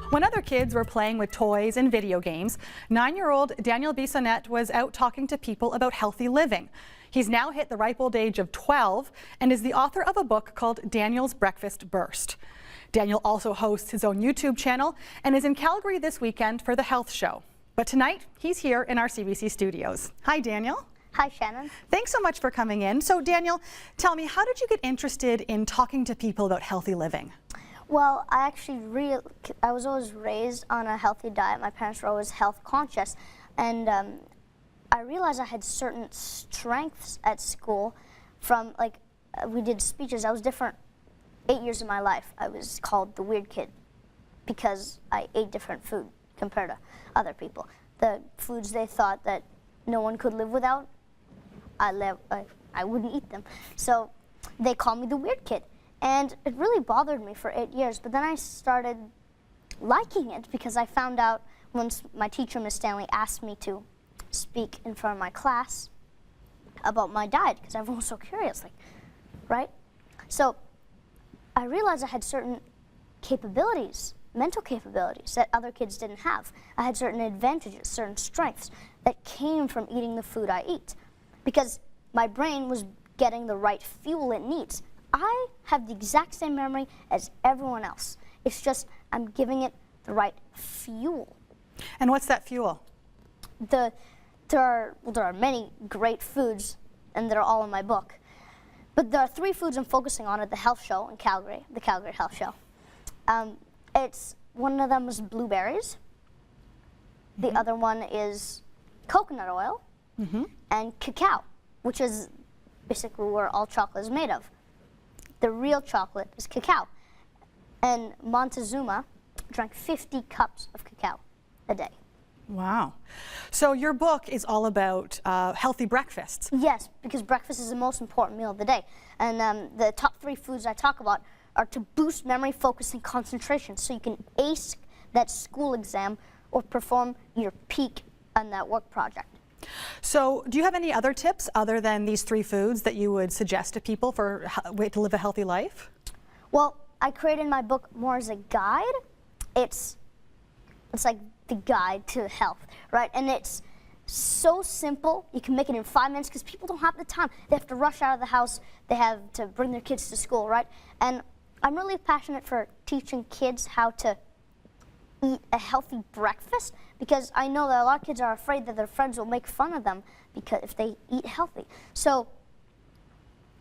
When other kids were playing with toys and video games, 9-year-old Daniel Bissonnette was out talking to people about healthy living. He's now hit the ripe old age of 12 and is the author of a book called Daniel's Breakfast Burst. Daniel also hosts his own YouTube channel and is in Calgary this weekend for the health show. But tonight, he's here in our CBC studios. Hi, Daniel. Hi, Shannon. Thanks so much for coming in. So, Daniel, tell me, how did you get interested in talking to people about healthy living? Well, I was always raised on a healthy diet. My parents were always health conscious, and I realized I had certain strengths at school from, we did speeches. I was different 8 years of my life. I was called the weird kid because I ate different food compared to other people. The foods they thought that no one could live without, I wouldn't eat them. So they called me the weird kid. And it really bothered me for 8 years, but then I started liking it because I found out once my teacher, Miss Stanley, asked me to speak in front of my class about my diet because everyone was so curious, right? So I realized I had certain capabilities, mental capabilities that other kids didn't have. I had certain advantages, certain strengths that came from eating the food I eat because my brain was getting the right fuel it needs. I have the exact same memory as everyone else. It's just I'm giving it the right fuel. And what's that fuel? There are many great foods, and they're all in my book. But there are 3 foods I'm focusing on at the health show in Calgary, the Calgary Health Show. One of them is blueberries. The other one is coconut oil and cacao, which is basically where all chocolate is made of. The real chocolate is cacao. And Montezuma drank 50 cups of cacao a day. Wow. So your book is all about healthy breakfasts. Yes, because breakfast is the most important meal of the day. And the top 3 foods I talk about are to boost memory, focus, and concentration so you can ace that school exam or perform your peak on that work project. So do you have any other tips other than these 3 foods that you would suggest to people for a way to live a healthy life? Well, I created my book more as a guide. It's like the guide to health, right? And it's so simple. You can make it in 5 minutes because people don't have the time. They have to rush out of the house. They have to bring their kids to school, right? And I'm really passionate for teaching kids how to eat a healthy breakfast because I know that a lot of kids are afraid that their friends will make fun of them because if they eat healthy. So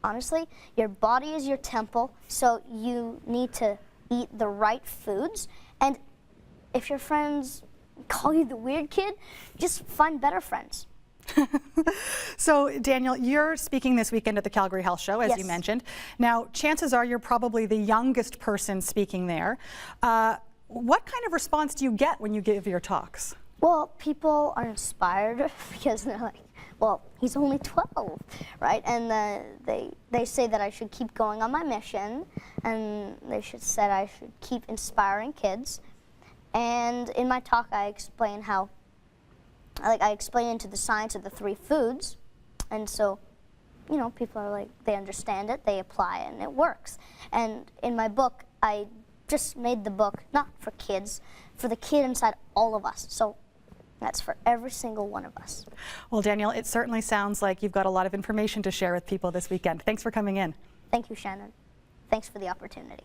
honestly, your body is your temple, so you need to eat the right foods. And if your friends call you the weird kid, just find better friends. So Daniel, you're speaking this weekend at the Calgary Health Show, as you mentioned. Now, chances are you're probably the youngest person speaking there. What kind of response do you get when you give your talks? Well, people are inspired because they're like, well, he's only 12, right? And they say that I should keep going on my mission, and they said I should keep inspiring kids. And in my talk, I explain how, I explain into the science of the 3 foods, and so, you know, people are like, they understand it, they apply it, and it works. And in my book, I just made the book, not for kids, for the kid inside all of us. So that's for every single one of us. Well, Daniel, it certainly sounds like you've got a lot of information to share with people this weekend. Thanks for coming in. Thank you, Shannon. Thanks for the opportunity.